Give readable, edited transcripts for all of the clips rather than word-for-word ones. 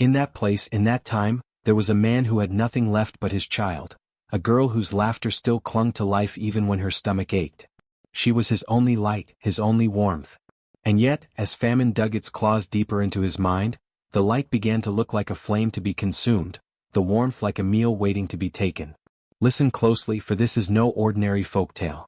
In that place, in that time, there was a man who had nothing left but his child, a girl whose laughter still clung to life even when her stomach ached. She was his only light, his only warmth. And yet, as famine dug its claws deeper into his mind, the light began to look like a flame to be consumed, the warmth like a meal waiting to be taken. Listen closely, for this is no ordinary folktale.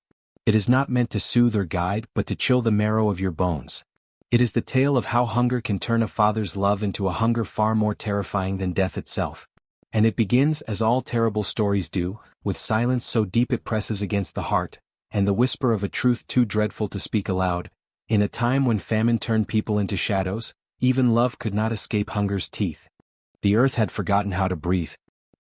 It is not meant to soothe or guide, but to chill the marrow of your bones. It is the tale of how hunger can turn a father's love into a hunger far more terrifying than death itself. And it begins, as all terrible stories do, with silence so deep it presses against the heart, and the whisper of a truth too dreadful to speak aloud. In a time when famine turned people into shadows, even love could not escape hunger's teeth. The earth had forgotten how to breathe.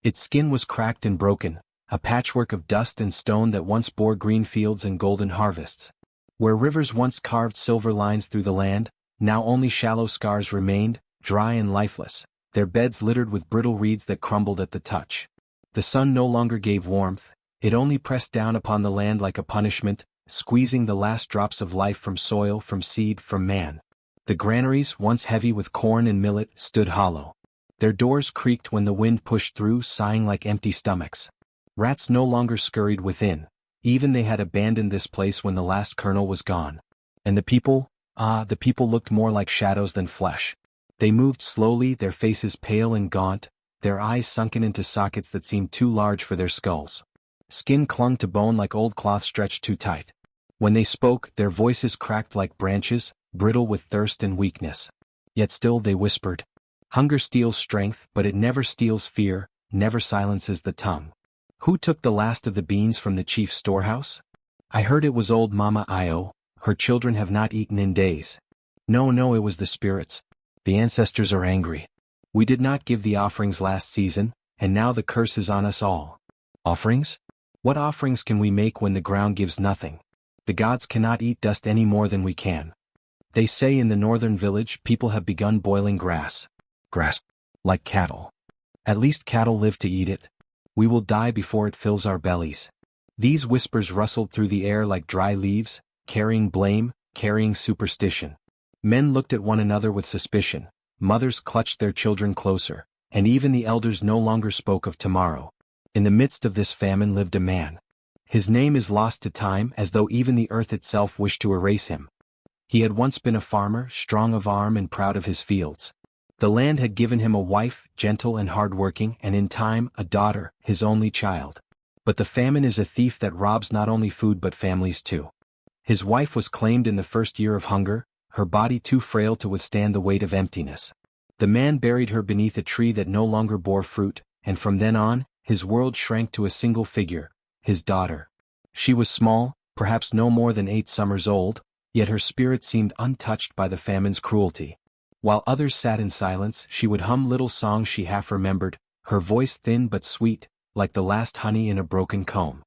Its skin was cracked and broken, a patchwork of dust and stone that once bore green fields and golden harvests. Where rivers once carved silver lines through the land, now only shallow scars remained, dry and lifeless, their beds littered with brittle reeds that crumbled at the touch. The sun no longer gave warmth, it only pressed down upon the land like a punishment, squeezing the last drops of life from soil, from seed, from man. The granaries, once heavy with corn and millet, stood hollow. Their doors creaked when the wind pushed through, sighing like empty stomachs. Rats no longer scurried within. Even they had abandoned this place when the last kernel was gone. And the people looked more like shadows than flesh. They moved slowly, their faces pale and gaunt, their eyes sunken into sockets that seemed too large for their skulls. Skin clung to bone like old cloth stretched too tight. When they spoke, their voices cracked like branches, brittle with thirst and weakness. Yet still they whispered. Hunger steals strength, but it never steals fear, never silences the tongue. Who took the last of the beans from the chief's storehouse? I heard it was old Mama Io, her children have not eaten in days. No, it was the spirits. The ancestors are angry. We did not give the offerings last season, and now the curse is on us all. Offerings? What offerings can we make when the ground gives nothing? The gods cannot eat dust any more than we can. They say in the northern village people have begun boiling grass. Grass. Like cattle. At least cattle live to eat it. We will die before it fills our bellies. These whispers rustled through the air like dry leaves, carrying blame, carrying superstition. Men looked at one another with suspicion, mothers clutched their children closer, and even the elders no longer spoke of tomorrow. In the midst of this famine lived a man. His name is lost to time, as though even the earth itself wished to erase him. He had once been a farmer, strong of arm and proud of his fields. The land had given him a wife, gentle and hard-working, and in time, a daughter, his only child. But the famine is a thief that robs not only food but families too. His wife was claimed in the first year of hunger, her body too frail to withstand the weight of emptiness. The man buried her beneath a tree that no longer bore fruit, and from then on, his world shrank to a single figure, his daughter. She was small, perhaps no more than 8 summers old, yet her spirit seemed untouched by the famine's cruelty. While others sat in silence, she would hum little songs she half remembered, her voice thin but sweet, like the last honey in a broken comb.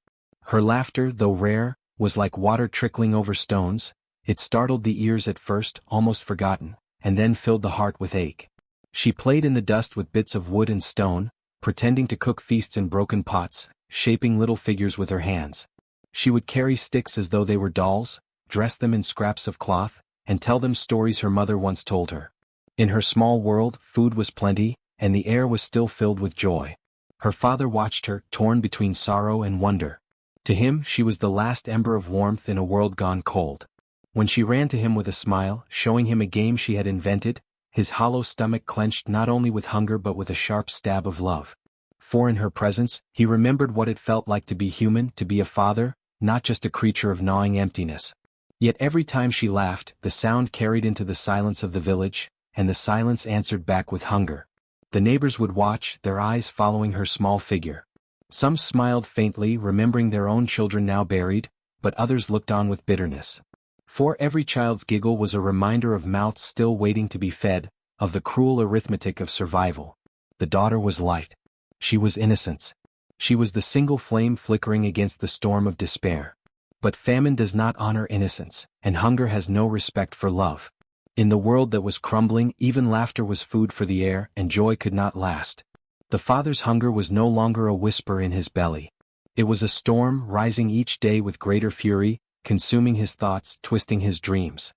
Her laughter, though rare, was like water trickling over stones. It startled the ears at first, almost forgotten, and then filled the heart with ache. She played in the dust with bits of wood and stone, pretending to cook feasts in broken pots, shaping little figures with her hands. She would carry sticks as though they were dolls, dress them in scraps of cloth, and tell them stories her mother once told her. In her small world, food was plenty, and the air was still filled with joy. Her father watched her, torn between sorrow and wonder. To him, she was the last ember of warmth in a world gone cold. When she ran to him with a smile, showing him a game she had invented, his hollow stomach clenched not only with hunger but with a sharp stab of love. For in her presence, he remembered what it felt like to be human, to be a father, not just a creature of gnawing emptiness. Yet every time she laughed, the sound carried into the silence of the village, and the silence answered back with hunger. The neighbors would watch, their eyes following her small figure. Some smiled faintly, remembering their own children now buried, but others looked on with bitterness. For every child's giggle was a reminder of mouths still waiting to be fed, of the cruel arithmetic of survival. The daughter was light. She was innocence. She was the single flame flickering against the storm of despair. But famine does not honor innocence, and hunger has no respect for love. In the world that was crumbling, even laughter was food for the air, and joy could not last. The father's hunger was no longer a whisper in his belly. It was a storm, rising each day with greater fury, consuming his thoughts, twisting his dreams.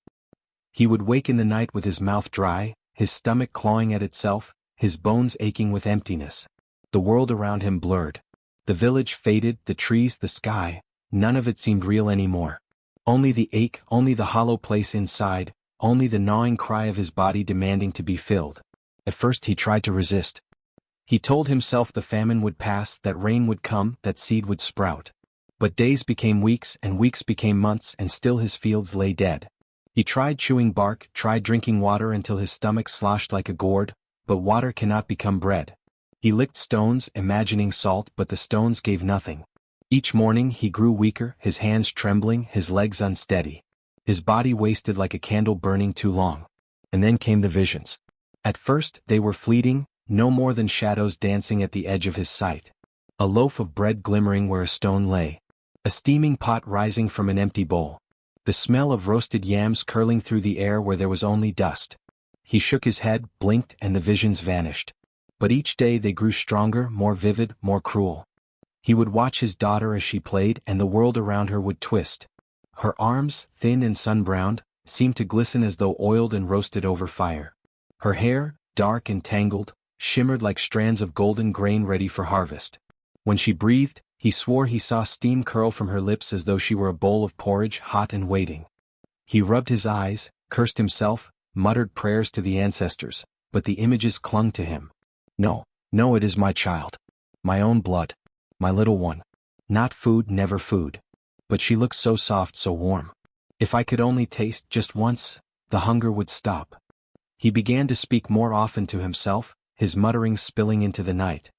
He would wake in the night with his mouth dry, his stomach clawing at itself, his bones aching with emptiness. The world around him blurred. The village faded, the trees, the sky, none of it seemed real anymore. Only the ache, only the hollow place inside, only the gnawing cry of his body demanding to be filled. At first he tried to resist. He told himself the famine would pass, that rain would come, that seed would sprout. But days became weeks and weeks became months and still his fields lay dead. He tried chewing bark, tried drinking water until his stomach sloshed like a gourd, but water cannot become bread. He licked stones, imagining salt, but the stones gave nothing. Each morning he grew weaker, his hands trembling, his legs unsteady. His body wasted like a candle burning too long. And then came the visions. At first they were fleeting, no more than shadows dancing at the edge of his sight. A loaf of bread glimmering where a stone lay. A steaming pot rising from an empty bowl. The smell of roasted yams curling through the air where there was only dust. He shook his head, blinked, and the visions vanished. But each day they grew stronger, more vivid, more cruel. He would watch his daughter as she played, and the world around her would twist. Her arms, thin and sun-browned, seemed to glisten as though oiled and roasted over fire. Her hair, dark and tangled, shimmered like strands of golden grain ready for harvest. When she breathed, he swore he saw steam curl from her lips as though she were a bowl of porridge, hot and waiting. He rubbed his eyes, cursed himself, muttered prayers to the ancestors, but the images clung to him. No, no, it is my child. My own blood. My little one. Not food, never food. But she looks so soft, so warm. If I could only taste just once, the hunger would stop. He began to speak more often to himself, his mutterings spilling into the night.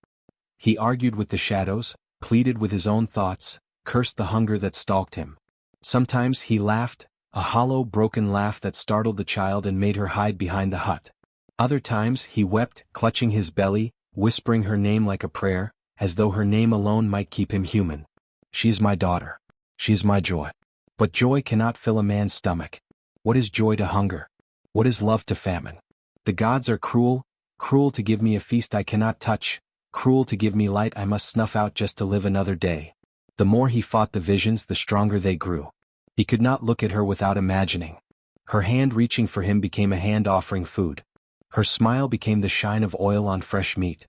He argued with the shadows, pleaded with his own thoughts, cursed the hunger that stalked him. Sometimes he laughed, a hollow, broken laugh that startled the child and made her hide behind the hut. Other times he wept, clutching his belly, whispering her name like a prayer, as though her name alone might keep him human. She is my daughter. She is my joy. But joy cannot fill a man's stomach. What is joy to hunger? What is love to famine? The gods are cruel, cruel to give me a feast I cannot touch, cruel to give me light I must snuff out just to live another day. The more he fought the visions, the stronger they grew. He could not look at her without imagining. Her hand reaching for him became a hand offering food. Her smile became the shine of oil on fresh meat.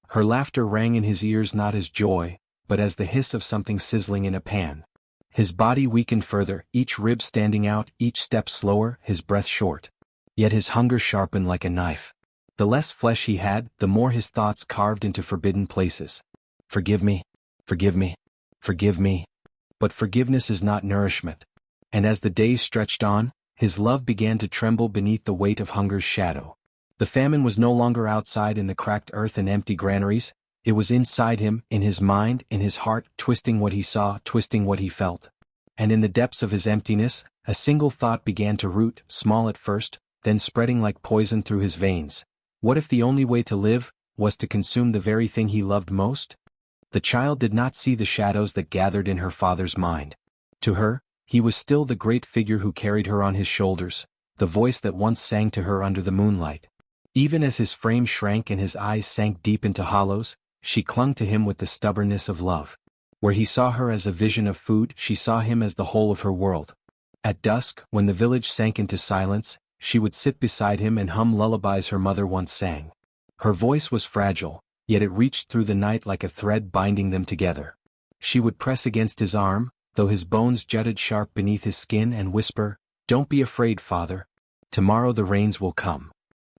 Her laughter rang in his ears not as joy, but as the hiss of something sizzling in a pan. His body weakened further, each rib standing out, each step slower, his breath short. Yet his hunger sharpened like a knife. The less flesh he had, the more his thoughts carved into forbidden places. Forgive me, forgive me, forgive me. But forgiveness is not nourishment. And as the days stretched on, his love began to tremble beneath the weight of hunger's shadow. The famine was no longer outside in the cracked earth and empty granaries, it was inside him, in his mind, in his heart, twisting what he saw, twisting what he felt. And in the depths of his emptiness, a single thought began to root, small at first, then spreading like poison through his veins. What if the only way to live was to consume the very thing he loved most? The child did not see the shadows that gathered in her father's mind. To her, he was still the great figure who carried her on his shoulders, the voice that once sang to her under the moonlight. Even as his frame shrank and his eyes sank deep into hollows, she clung to him with the stubbornness of love. Where he saw her as a vision of food, she saw him as the whole of her world. At dusk, when the village sank into silence, she would sit beside him and hum lullabies her mother once sang. Her voice was fragile, yet it reached through the night like a thread binding them together. She would press against his arm, though his bones jutted sharp beneath his skin, and whisper, "Don't be afraid, father. Tomorrow the rains will come."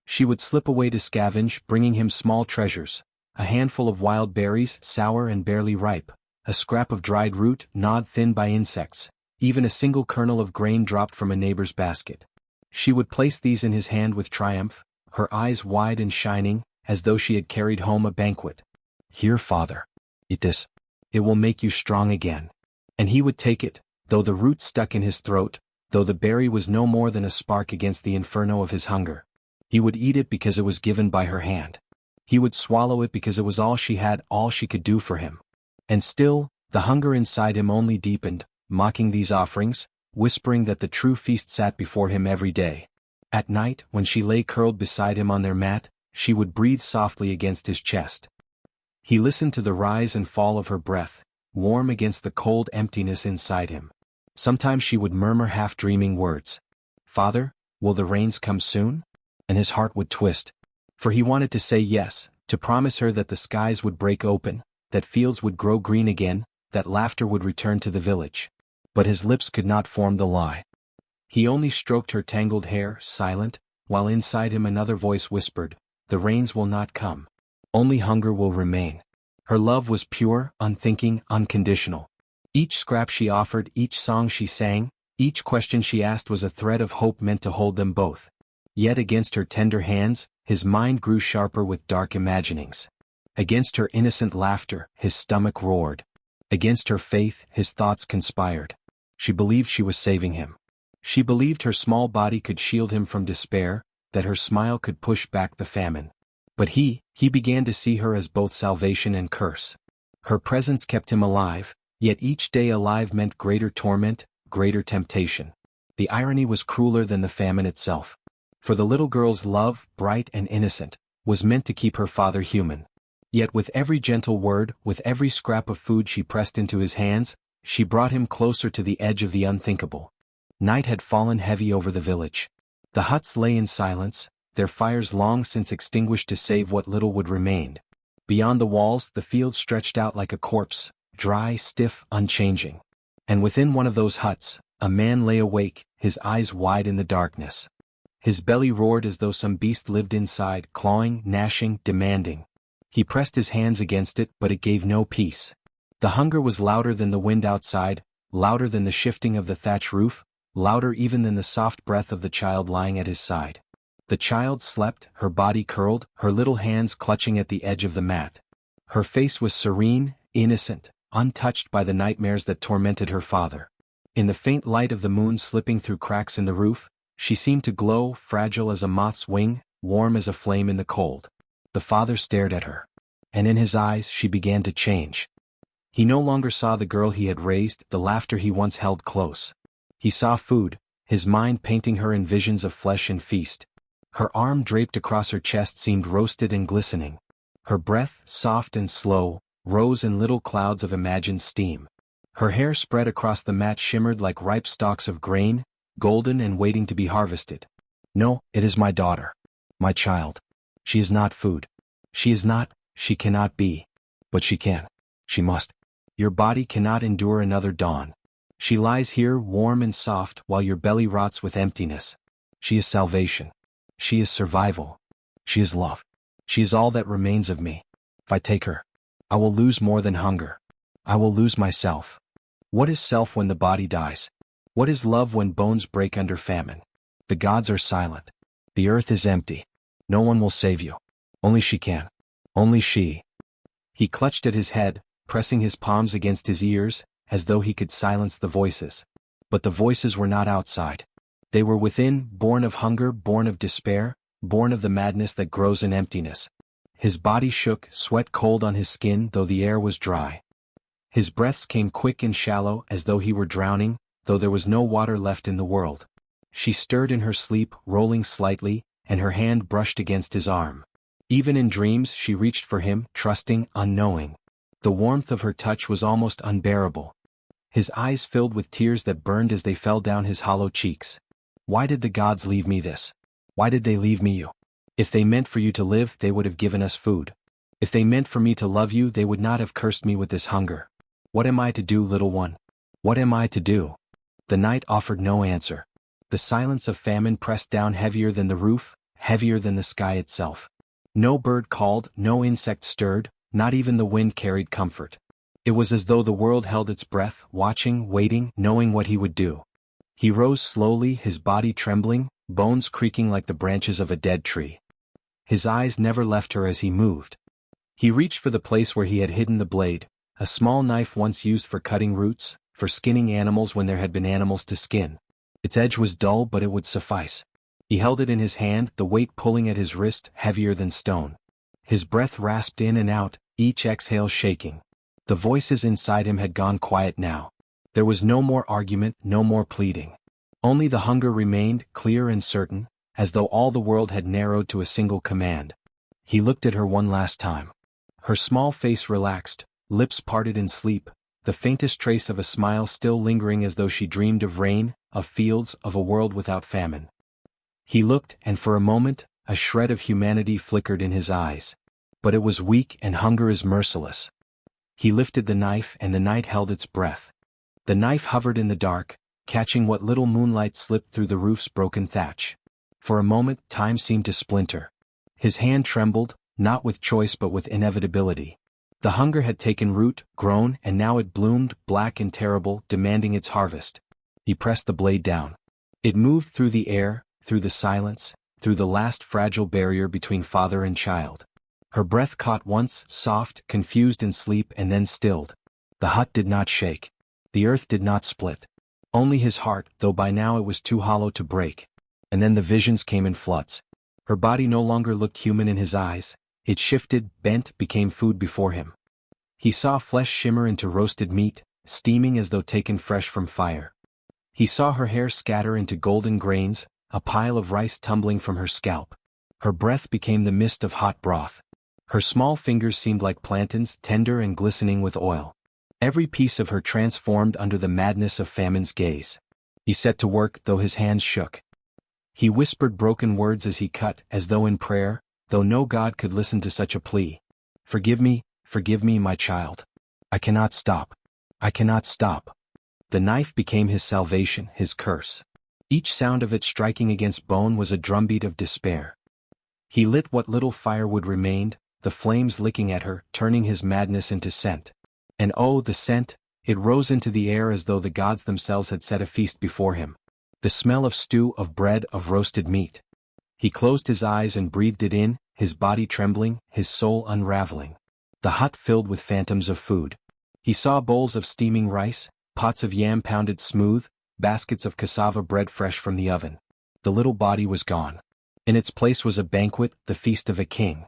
She would slip away to scavenge, bringing him small treasures, a handful of wild berries, sour and barely ripe, a scrap of dried root, gnawed thin by insects, even a single kernel of grain dropped from a neighbor's basket. She would place these in his hand with triumph, her eyes wide and shining, as though she had carried home a banquet. "Here, father. Eat this. It will make you strong again." And he would take it, though the root stuck in his throat, though the berry was no more than a spark against the inferno of his hunger. He would eat it because it was given by her hand. He would swallow it because it was all she had, all she could do for him. And still, the hunger inside him only deepened, mocking these offerings, whispering that the true feast sat before him every day. At night, when she lay curled beside him on their mat, she would breathe softly against his chest. He listened to the rise and fall of her breath, warm against the cold emptiness inside him. Sometimes she would murmur half-dreaming words. "Father, will the rains come soon?" And his heart would twist. For he wanted to say yes, to promise her that the skies would break open, that fields would grow green again, that laughter would return to the village. But his lips could not form the lie. He only stroked her tangled hair, silent, while inside him another voice whispered, "The rains will not come. Only hunger will remain." Her love was pure, unthinking, unconditional. Each scrap she offered, each song she sang, each question she asked was a thread of hope meant to hold them both. Yet against her tender hands, his mind grew sharper with dark imaginings. Against her innocent laughter, his stomach roared. Against her faith, his thoughts conspired. She believed she was saving him. She believed her small body could shield him from despair, that her smile could push back the famine. But he began to see her as both salvation and curse. Her presence kept him alive, yet each day alive meant greater torment, greater temptation. The irony was crueler than the famine itself. For the little girl's love, bright and innocent, was meant to keep her father human. Yet with every gentle word, with every scrap of food she pressed into his hands, she brought him closer to the edge of the unthinkable. Night had fallen heavy over the village. The huts lay in silence, their fires long since extinguished to save what little would remain. Beyond the walls, the field stretched out like a corpse, dry, stiff, unchanging. And within one of those huts, a man lay awake, his eyes wide in the darkness. His belly roared as though some beast lived inside, clawing, gnashing, demanding. He pressed his hands against it, but it gave no peace. The hunger was louder than the wind outside, louder than the shifting of the thatch roof, louder even than the soft breath of the child lying at his side. The child slept, her body curled, her little hands clutching at the edge of the mat. Her face was serene, innocent, untouched by the nightmares that tormented her father. In the faint light of the moon slipping through cracks in the roof, she seemed to glow, fragile as a moth's wing, warm as a flame in the cold. The father stared at her. And in his eyes she began to change. He no longer saw the girl he had raised, the laughter he once held close. He saw food, his mind painting her in visions of flesh and feast. Her arm draped across her chest seemed roasted and glistening. Her breath, soft and slow, rose in little clouds of imagined steam. Her hair spread across the mat shimmered like ripe stalks of grain, golden and waiting to be harvested. No, it is my daughter. My child. She is not food. She is not, she cannot be. But she can. She must. Your body cannot endure another dawn. She lies here warm and soft while your belly rots with emptiness. She is salvation. She is survival. She is love. She is all that remains of me. If I take her, I will lose more than hunger. I will lose myself. What is self when the body dies? What is love when bones break under famine? The gods are silent. The earth is empty. No one will save you. Only she can. Only she. He clutched at his head, pressing his palms against his ears, as though he could silence the voices. But the voices were not outside. They were within, born of hunger, born of despair, born of the madness that grows in emptiness. His body shook, sweat cold on his skin though the air was dry. His breaths came quick and shallow as though he were drowning, though there was no water left in the world. She stirred in her sleep, rolling slightly, and her hand brushed against his arm. Even in dreams she reached for him, trusting, unknowing. The warmth of her touch was almost unbearable. His eyes filled with tears that burned as they fell down his hollow cheeks. Why did the gods leave me this? Why did they leave me you? If they meant for you to live, they would have given us food. If they meant for me to love you, they would not have cursed me with this hunger. What am I to do, little one? What am I to do? The night offered no answer. The silence of famine pressed down heavier than the roof, heavier than the sky itself. No bird called, no insect stirred, not even the wind carried comfort. It was as though the world held its breath, watching, waiting, knowing what he would do. He rose slowly, his body trembling, bones creaking like the branches of a dead tree. His eyes never left her as he moved. He reached for the place where he had hidden the blade, a small knife once used for cutting roots, for skinning animals when there had been animals to skin. Its edge was dull, but it would suffice. He held it in his hand, the weight pulling at his wrist, heavier than stone. His breath rasped in and out, each exhale shaking. The voices inside him had gone quiet now. There was no more argument, no more pleading. Only the hunger remained, clear and certain, as though all the world had narrowed to a single command. He looked at her one last time. Her small face relaxed, lips parted in sleep, the faintest trace of a smile still lingering as though she dreamed of rain, of fields, of a world without famine. He looked, and for a moment, A shred of humanity flickered in his eyes. But it was weak, and hunger is merciless. He lifted the knife, and the night held its breath. The knife hovered in the dark, catching what little moonlight slipped through the roof's broken thatch. For a moment, time seemed to splinter. His hand trembled, not with choice but with inevitability. The hunger had taken root, grown, and now it bloomed, black and terrible, demanding its harvest. He pressed the blade down. It moved through the air, through the silence, through the last fragile barrier between father and child. Her breath caught once, soft, confused in sleep, and then stilled. The hut did not shake. The earth did not split. Only his heart, though by now it was too hollow to break. And then the visions came in floods. Her body no longer looked human in his eyes. It shifted, bent, became food before him. He saw flesh shimmer into roasted meat, steaming as though taken fresh from fire. He saw her hair scatter into golden grains, a pile of rice tumbling from her scalp. Her breath became the mist of hot broth. Her small fingers seemed like plantains, tender and glistening with oil. Every piece of her transformed under the madness of famine's gaze. He set to work, though his hands shook. He whispered broken words as he cut, as though in prayer, though no God could listen to such a plea. Forgive me, my child. I cannot stop. I cannot stop. The knife became his salvation, his curse. Each sound of it striking against bone was a drumbeat of despair. He lit what little firewood remained, the flames licking at her, turning his madness into scent. And oh, the scent! It rose into the air as though the gods themselves had set a feast before him. The smell of stew, of bread, of roasted meat. He closed his eyes and breathed it in, his body trembling, his soul unraveling. The hut filled with phantoms of food. He saw bowls of steaming rice, pots of yam pounded smooth, baskets of cassava bread fresh from the oven. The little body was gone. In its place was a banquet, the feast of a king.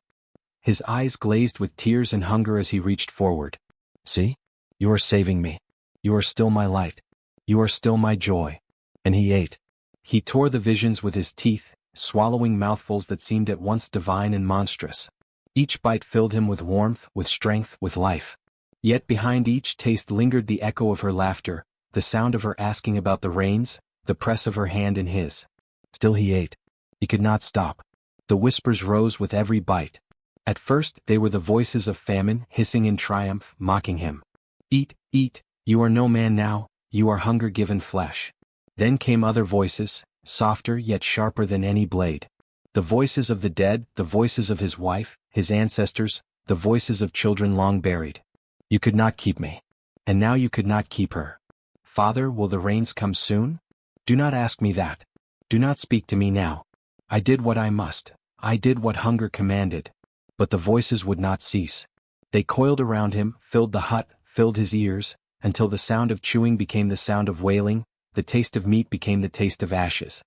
His eyes glazed with tears and hunger as he reached forward. See? You are saving me. You are still my light. You are still my joy. And he ate. He tore the visions with his teeth, swallowing mouthfuls that seemed at once divine and monstrous. Each bite filled him with warmth, with strength, with life. Yet behind each taste lingered the echo of her laughter, the sound of her asking about the rains, the press of her hand in his. Still he ate. He could not stop. The whispers rose with every bite. At first they were the voices of famine, hissing in triumph, mocking him. Eat, eat, you are no man now, you are hunger-given flesh. Then came other voices, softer yet sharper than any blade. The voices of the dead, the voices of his wife, his ancestors, the voices of children long buried. You could not keep me. And now you could not keep her. Father, will the rains come soon? Do not ask me that. Do not speak to me now. I did what I must. I did what hunger commanded. But the voices would not cease. They coiled around him, filled the hut, filled his ears, until the sound of chewing became the sound of wailing, the taste of meat became the taste of ashes.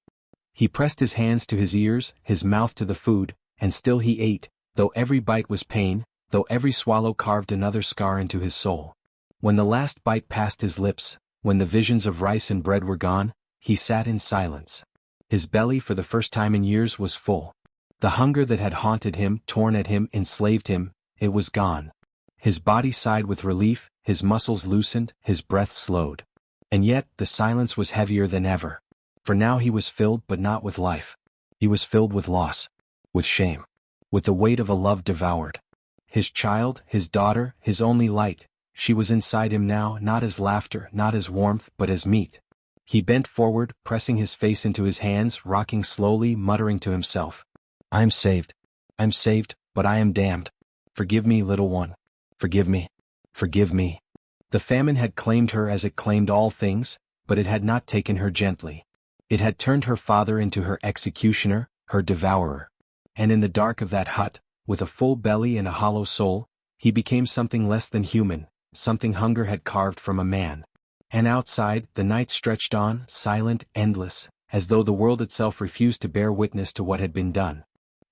He pressed his hands to his ears, his mouth to the food, and still he ate, though every bite was pain, though every swallow carved another scar into his soul. When the last bite passed his lips, when the visions of rice and bread were gone, he sat in silence. His belly for the first time in years was full. The hunger that had haunted him, torn at him, enslaved him, it was gone. His body sighed with relief, his muscles loosened, his breath slowed. And yet, the silence was heavier than ever. For now he was filled but not with life. He was filled with loss. With shame. With the weight of a love devoured. His child, his daughter, his only light, she was inside him now, not as laughter, not as warmth, but as meat. He bent forward, pressing his face into his hands, rocking slowly, muttering to himself. I am saved, but I am damned. Forgive me, little one. Forgive me. Forgive me. The famine had claimed her as it claimed all things, but it had not taken her gently. It had turned her father into her executioner, her devourer. And in the dark of that hut, with a full belly and a hollow soul, he became something less than human, something hunger had carved from a man. And outside, the night stretched on, silent, endless, as though the world itself refused to bear witness to what had been done.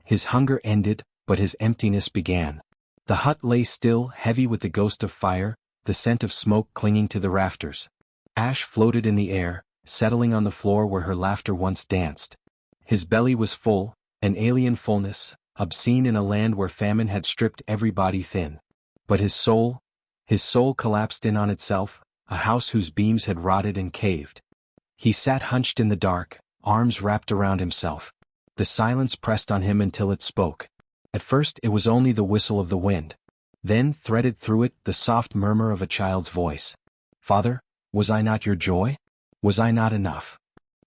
His hunger ended, but his emptiness began. The hut lay still, heavy with the ghost of fire, the scent of smoke clinging to the rafters. Ash floated in the air, settling on the floor where her laughter once danced. His belly was full, an alien fullness, obscene in a land where famine had stripped everybody thin. But his soul collapsed in on itself, a house whose beams had rotted and caved. He sat hunched in the dark, arms wrapped around himself. The silence pressed on him until it spoke. At first it was only the whistle of the wind. Then, threaded through it, the soft murmur of a child's voice. "Father, was I not your joy? Was I not enough?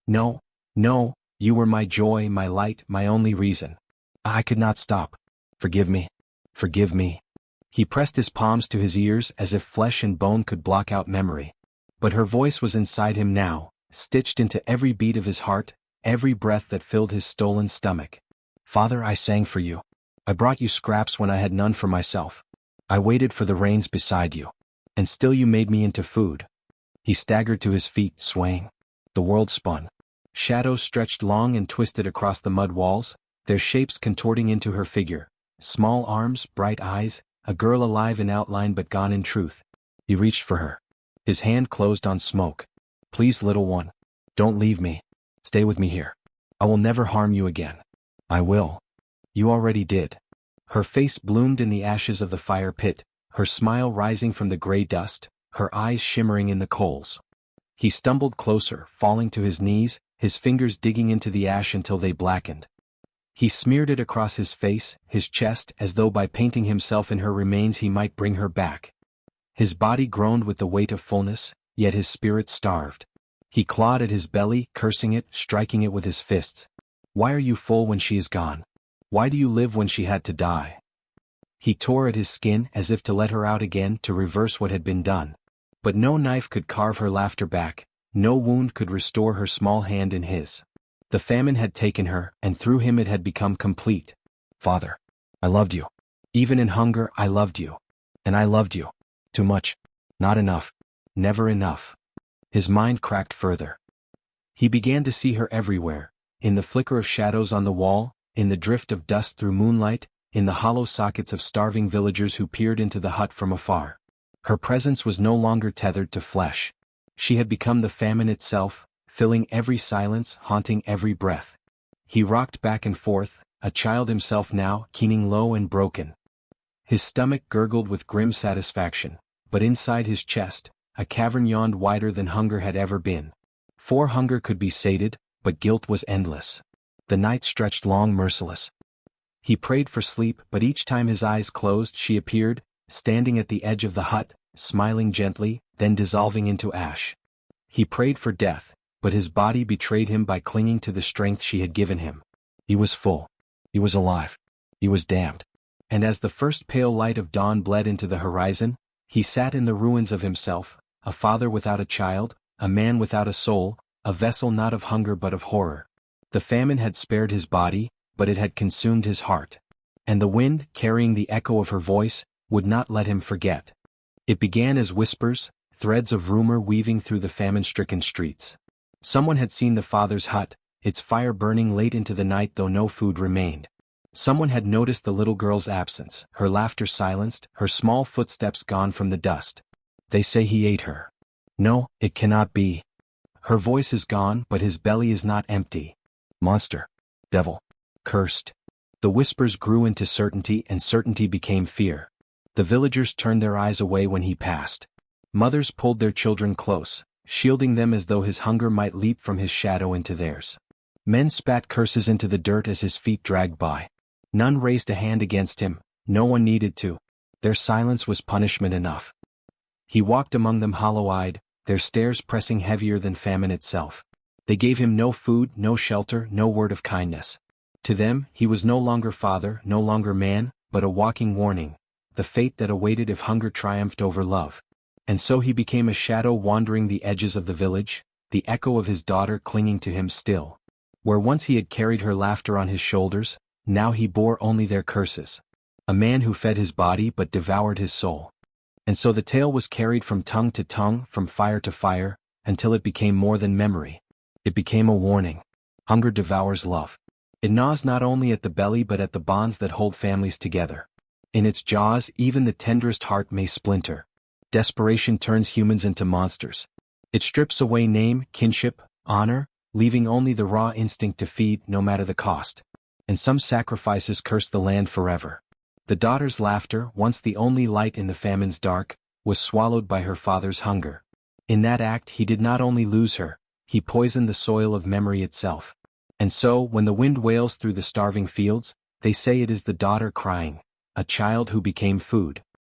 No, no, you were my joy, my light, my only reason. I could not stop. Forgive me. Forgive me." He pressed his palms to his ears as if flesh and bone could block out memory. But her voice was inside him now, stitched into every beat of his heart, every breath that filled his stolen stomach. "Father, I sang for you. I brought you scraps when I had none for myself. I waited for the rains beside you. And still you made me into food." He staggered to his feet, swaying. The world spun. Shadows stretched long and twisted across the mud walls, their shapes contorting into her figure. Small arms, bright eyes, a girl alive in outline but gone in truth. He reached for her. His hand closed on Smoke. "Please, little one. Don't leave me. Stay with me here. I will never harm you again." "I will." "You already did." Her face bloomed in the ashes of the fire pit, her smile rising from the gray dust, her eyes shimmering in the coals. He stumbled closer, falling to his knees, his fingers digging into the ash until they blackened. He smeared it across his face, his chest, as though by painting himself in her remains he might bring her back. His body groaned with the weight of fullness, yet his spirit starved. He clawed at his belly, cursing it, striking it with his fists. "Why are you full when she is gone? Why do you live when she had to die?" He tore at his skin as if to let her out again, to reverse what had been done. But no knife could carve her laughter back, no wound could restore her small hand in his. The famine had taken her, and through him it had become complete. "Father, I loved you. Even in hunger I loved you. And I loved you. Too much. Not enough. Never enough." His mind cracked further. He began to see her everywhere, in the flicker of shadows on the wall, in the drift of dust through moonlight, in the hollow sockets of starving villagers who peered into the hut from afar. Her presence was no longer tethered to flesh. She had become the famine itself, filling every silence, haunting every breath. He rocked back and forth, a child himself now, keening low and broken. His stomach gurgled with grim satisfaction, but inside his chest, a cavern yawned wider than hunger had ever been. For hunger could be sated, but guilt was endless. The night stretched long, merciless. He prayed for sleep, but each time his eyes closed she appeared, standing at the edge of the hut, smiling gently, then dissolving into ash. He prayed for death, but his body betrayed him by clinging to the strength she had given him. He was full. He was alive. He was damned. And as the first pale light of dawn bled into the horizon, he sat in the ruins of himself, a father without a child, a man without a soul, a vessel not of hunger but of horror. The famine had spared his body, but it had consumed his heart. And the wind, carrying the echo of her voice, would not let him forget. It began as whispers, threads of rumor weaving through the famine-stricken streets. Someone had seen the father's hut, its fire burning late into the night though no food remained. Someone had noticed the little girl's absence, her laughter silenced, her small footsteps gone from the dust. "They say he ate her. No, it cannot be. Her voice is gone, but his belly is not empty. Monster. Devil. Cursed." The whispers grew into certainty, and certainty became fear. The villagers turned their eyes away when he passed. Mothers pulled their children close, shielding them as though his hunger might leap from his shadow into theirs. Men spat curses into the dirt as his feet dragged by. None raised a hand against him, no one needed to. Their silence was punishment enough. He walked among them hollow-eyed, their stares pressing heavier than famine itself. They gave him no food, no shelter, no word of kindness. To them, he was no longer father, no longer man, but a walking warning, the fate that awaited if hunger triumphed over love. And so he became a shadow wandering the edges of the village, the echo of his daughter clinging to him still. Where once he had carried her laughter on his shoulders, now he bore only their curses. A man who fed his body but devoured his soul. And so the tale was carried from tongue to tongue, from fire to fire, until it became more than memory. It became a warning. Hunger devours love. It gnaws not only at the belly but at the bonds that hold families together. In its jaws even the tenderest heart may splinter. Desperation turns humans into monsters. It strips away name, kinship, honor, leaving only the raw instinct to feed, no matter the cost. And some sacrifices curse the land forever. The daughter's laughter, once the only light in the famine's dark, was swallowed by her father's hunger. In that act he did not only lose her, he poisoned the soil of memory itself. And so, when the wind wails through the starving fields, they say it is the daughter crying, a child who became food.